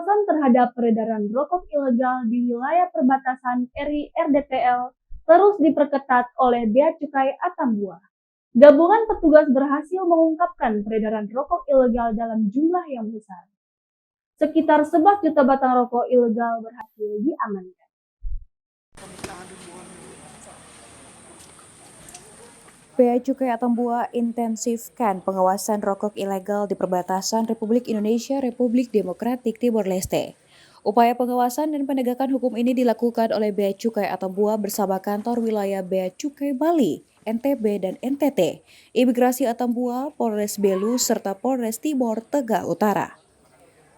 Pengawasan terhadap peredaran rokok ilegal di wilayah perbatasan RI RDTL terus diperketat oleh Bea Cukai Atambua. Gabungan petugas berhasil mengungkapkan peredaran rokok ilegal dalam jumlah yang besar. Sekitar 11 juta batang rokok ilegal berhasil diamankan. Bea Cukai Atambua intensifkan pengawasan rokok ilegal di perbatasan Republik Indonesia Republik Demokratik Timor Leste. Upaya pengawasan dan penegakan hukum ini dilakukan oleh Bea Cukai Atambua bersama kantor wilayah Bea Cukai Bali, NTB dan NTT, Imigrasi Atambua, Polres Belu, serta Polres Timor Tengah Utara.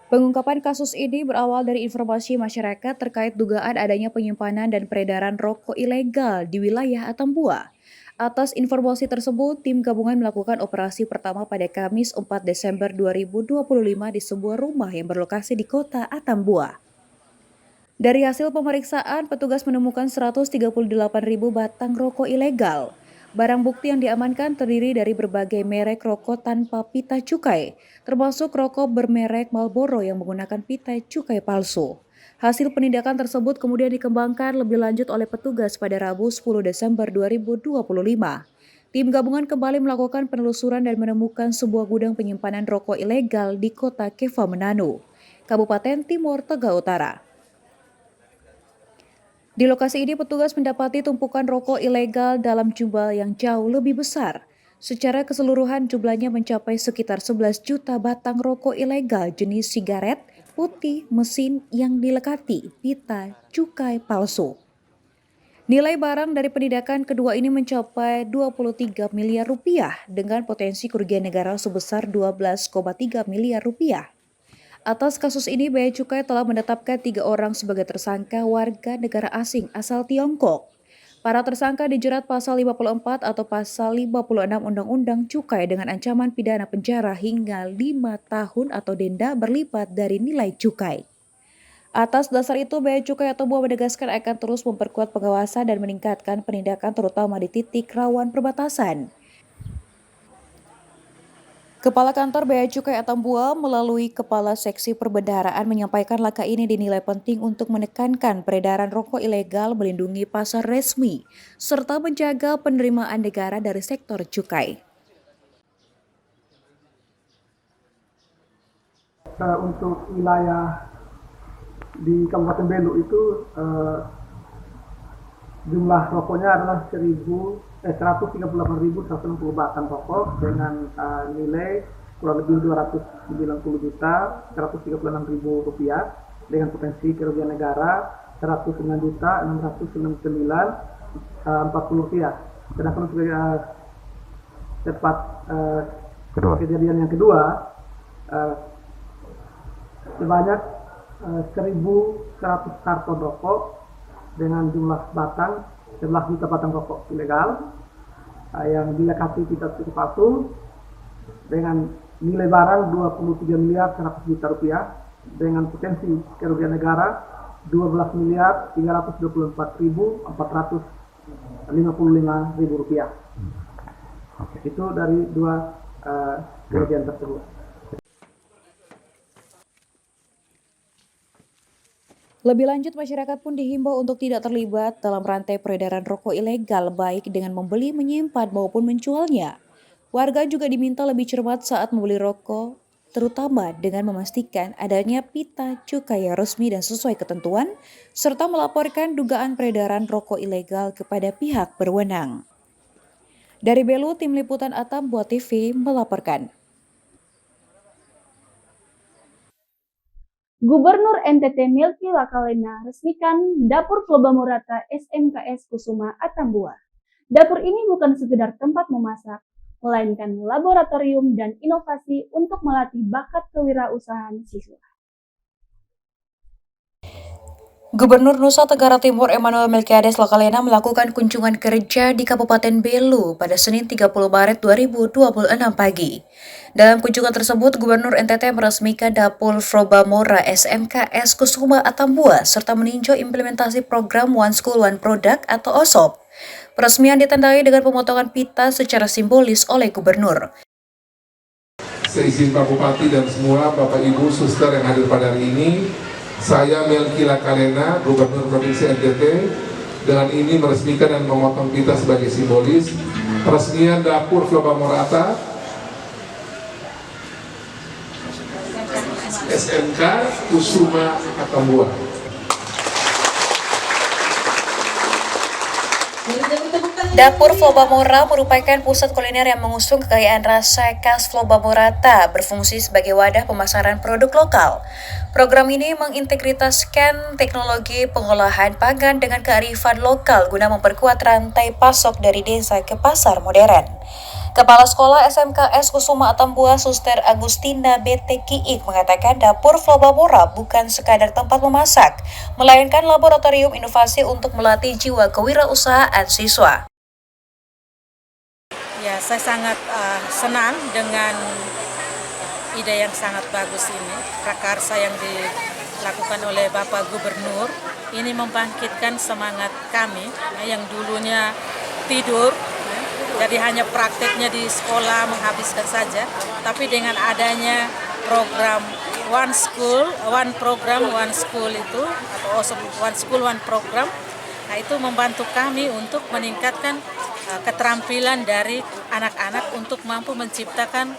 Pengungkapan kasus ini berawal dari informasi masyarakat terkait dugaan adanya penyimpanan dan peredaran rokok ilegal di wilayah Atambua. Atas informasi tersebut, tim gabungan melakukan operasi pertama pada Kamis 4 Desember 2025 di sebuah rumah yang berlokasi di kota Atambua. Dari hasil pemeriksaan, petugas menemukan 138.000 batang rokok ilegal. Barang bukti yang diamankan terdiri dari berbagai merek rokok tanpa pita cukai, termasuk rokok bermerek Marlboro yang menggunakan pita cukai palsu. Hasil penindakan tersebut kemudian dikembangkan lebih lanjut oleh petugas pada Rabu 10 Desember 2025. Tim gabungan kembali melakukan penelusuran dan menemukan sebuah gudang penyimpanan rokok ilegal di kota Keva Menanu, Kabupaten Timor Tengah Utara. Di lokasi ini petugas mendapati tumpukan rokok ilegal dalam jumlah yang jauh lebih besar. Secara keseluruhan jumlahnya mencapai sekitar 11 juta batang rokok ilegal jenis sigaret, putih, mesin yang dilekati pita cukai palsu. Nilai barang dari penindakan kedua ini mencapai 23 miliar rupiah dengan potensi kerugian negara sebesar 12,3 miliar rupiah. Atas kasus ini, Bea Cukai telah menetapkan 3 orang sebagai tersangka warga negara asing asal Tiongkok. Para tersangka dijerat pasal 54 atau pasal 56 Undang-Undang Cukai dengan ancaman pidana penjara hingga 5 tahun atau denda berlipat dari nilai cukai. Atas dasar itu, Bea Cukai Atambua menegaskan akan terus memperkuat pengawasan dan meningkatkan penindakan terutama di titik rawan perbatasan. Kepala Kantor Bea Cukai Atambua melalui Kepala Seksi Perbendaharaan menyampaikan langkah ini dinilai penting untuk menekankan peredaran rokok ilegal, melindungi pasar resmi, serta menjaga penerimaan negara dari sektor cukai. Untuk wilayah di Kabupaten Belu itu jumlah rokoknya adalah 138.160 batang rokok dengan nilai kurang lebih 290 juta 136.000 rupiah dengan potensi kerugian negara 109 juta 699 40 rupiah. Sedangkan untuk tempat kejadian yang kedua sebanyak 1.100 karton rokok dengan jumlah batang 11 juta batang rokok ilegal yang dilekati pita cukai palsu dengan nilai barang 23 miliar 100 juta rupiah dengan potensi kerugian negara 12 miliar 324.455 rupiah. Itu dari dua kejadian tersebut. Lebih lanjut, masyarakat pun dihimbau untuk tidak terlibat dalam rantai peredaran rokok ilegal baik dengan membeli, menyimpan, maupun menjualnya. Warga juga diminta lebih cermat saat membeli rokok, terutama dengan memastikan adanya pita cukai yang resmi dan sesuai ketentuan, serta melaporkan dugaan peredaran rokok ilegal kepada pihak berwenang. Dari Belu, Tim Liputan Atambua TV melaporkan. Gubernur NTT Milky Lakalena resmikan Dapur Flobamurata SMKS Kusuma Atambua. Dapur ini bukan sekedar tempat memasak, melainkan laboratorium dan inovasi untuk melatih bakat kewirausahaan siswa. Gubernur Nusa Tenggara Timur Emmanuel Melkiades Lakalena melakukan kunjungan kerja di Kabupaten Belu pada Senin 30 Maret 2026 pagi. Dalam kunjungan tersebut, Gubernur NTT meresmikan Dapur Flobamura SMKS Kusuma Atambua serta meninjau implementasi program One School One Product atau OSOP. Peresmian ditandai dengan pemotongan pita secara simbolis oleh Gubernur. seizin Pak Bupati dan semua Bapak Ibu Suster yang hadir pada hari ini, saya Melki Lakalena, Gubernur Provinsi NTT, dengan ini meresmikan dan memotong pita sebagai simbolis peresmian dapur Floba Morata SMK Kusuma Atambua. Dapur Floba Mora merupakan pusat kuliner yang mengusung kekayaan rasa khas Floba Morata, berfungsi sebagai wadah pemasaran produk lokal. Program ini mengintegritaskan teknologi pengolahan pangan dengan kearifan lokal guna memperkuat rantai pasok dari desa ke pasar modern. Kepala Sekolah SMKS Kusuma Atambua Suster Agustina BTKI mengatakan dapur Floba Mora bukan sekadar tempat memasak, melainkan laboratorium inovasi untuk melatih jiwa kewirausahaan siswa. Ya, saya sangat senang dengan ide yang sangat bagus ini. Prakarsa yang dilakukan oleh Bapak Gubernur ini membangkitkan semangat kami yang dulunya tidur. Jadi hanya prakteknya di sekolah menghabiskan saja, tapi dengan adanya program One School, One Program, One School itu, atau One School, One Program, nah itu membantu kami untuk meningkatkan keterampilan dari anak-anak untuk mampu menciptakan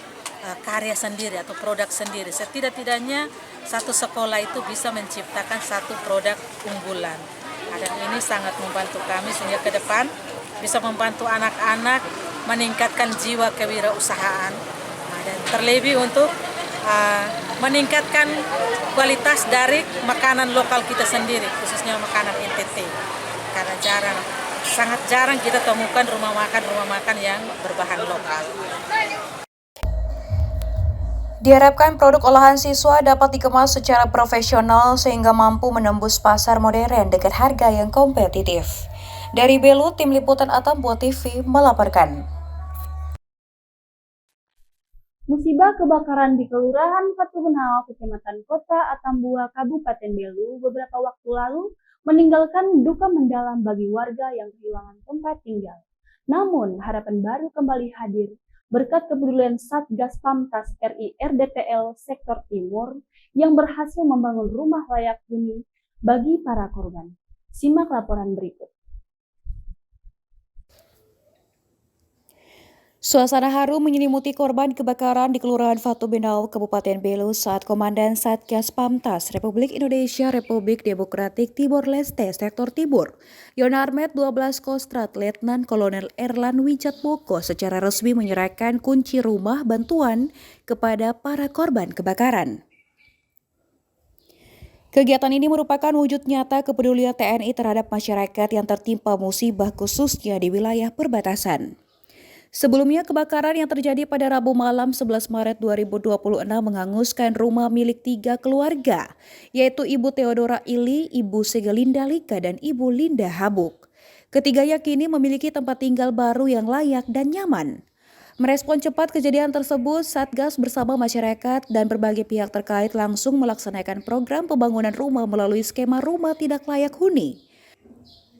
karya sendiri atau produk sendiri. Setidak-tidaknya satu sekolah itu bisa menciptakan satu produk unggulan. Nah, dan ini sangat membantu kami sehingga ke depan bisa membantu anak-anak meningkatkan jiwa kewirausahaan, dan terlebih untuk meningkatkan kualitas dari makanan lokal kita sendiri, khususnya makanan NTT. Karena sangat jarang kita temukan rumah makan yang berbahan lokal. Diharapkan produk olahan siswa dapat dikemas secara profesional sehingga mampu menembus pasar modern dengan harga yang kompetitif. Dari Belu, Tim Liputan Atambua TV melaporkan. Musibah kebakaran di Kelurahan Patubenau, Kecamatan Kota Atambua, Kabupaten Belu beberapa waktu lalu meninggalkan duka mendalam bagi warga yang kehilangan tempat tinggal. Namun, harapan baru kembali hadir berkat kepedulian Satgas Pamtas RI RDTL Sektor Timur yang berhasil membangun rumah layak huni bagi para korban. Simak laporan berikut. Suasana haru menyelimuti korban kebakaran di Kelurahan Patubenau, Kabupaten Belu saat Komandan Satgas Pamtas Republik Indonesia Republik Demokratik Timor Leste Sektor Timur, Yonarmet 12 Kostrat Letnan Kolonel Erlan Wijatmoko secara resmi menyerahkan kunci rumah bantuan kepada para korban kebakaran. Kegiatan ini merupakan wujud nyata kepedulian TNI terhadap masyarakat yang tertimpa musibah khususnya di wilayah perbatasan. Sebelumnya, kebakaran yang terjadi pada Rabu malam 11 Maret 2026 menghanguskan rumah milik 3 keluarga, yaitu Ibu Theodora Ili, Ibu Segelinda Lika, dan Ibu Linda Habuk. Ketiganya kini memiliki tempat tinggal baru yang layak dan nyaman. Merespon cepat kejadian tersebut, Satgas bersama masyarakat dan berbagai pihak terkait langsung melaksanakan program pembangunan rumah melalui skema rumah tidak layak huni.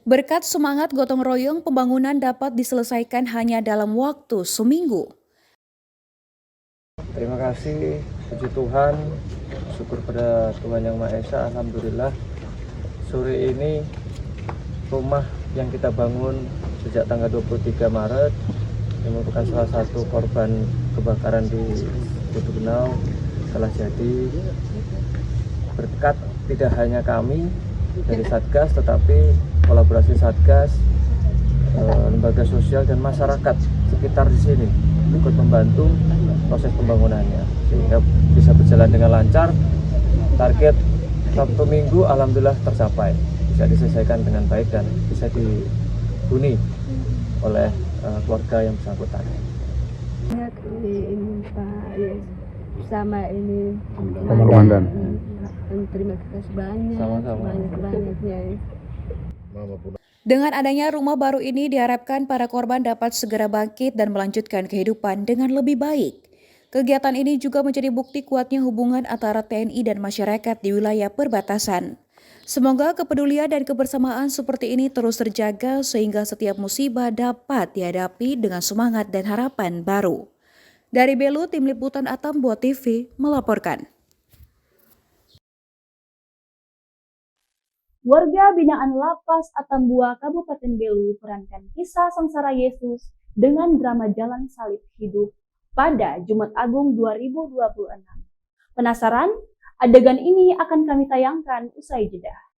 Berkat semangat gotong royong, pembangunan dapat diselesaikan hanya dalam waktu seminggu. Terima kasih, puji Tuhan, syukur pada Tuhan Yang Maha Esa, alhamdulillah. Sore ini rumah yang kita bangun sejak tanggal 23 Maret yang merupakan salah satu korban kebakaran di Patubenau telah jadi. Berkat tidak hanya kami dari Satgas, tetapi kolaborasi Satgas, lembaga sosial dan masyarakat sekitar di sini ikut membantu proses pembangunannya sehingga bisa berjalan dengan lancar. Target Sabtu Minggu alhamdulillah tercapai, bisa diselesaikan dengan baik dan bisa dihuni oleh keluarga yang bersangkutan. Ini Pak bersama ini Komandan. Terima kasih banyak. Sama-sama. Banyak-banyaknya. Dengan adanya rumah baru ini diharapkan para korban dapat segera bangkit dan melanjutkan kehidupan dengan lebih baik. Kegiatan ini juga menjadi bukti kuatnya hubungan antara TNI dan masyarakat di wilayah perbatasan. Semoga kepedulian dan kebersamaan seperti ini terus terjaga sehingga setiap musibah dapat dihadapi dengan semangat dan harapan baru. Dari Belu, Tim Liputan Atambua TV melaporkan. Warga binaan Lapas Atambua Kabupaten Belu perankan kisah sengsara Yesus dengan drama Jalan Salib Hidup pada Jumat Agung 2026. Penasaran? Adegan ini akan kami tayangkan usai jeda.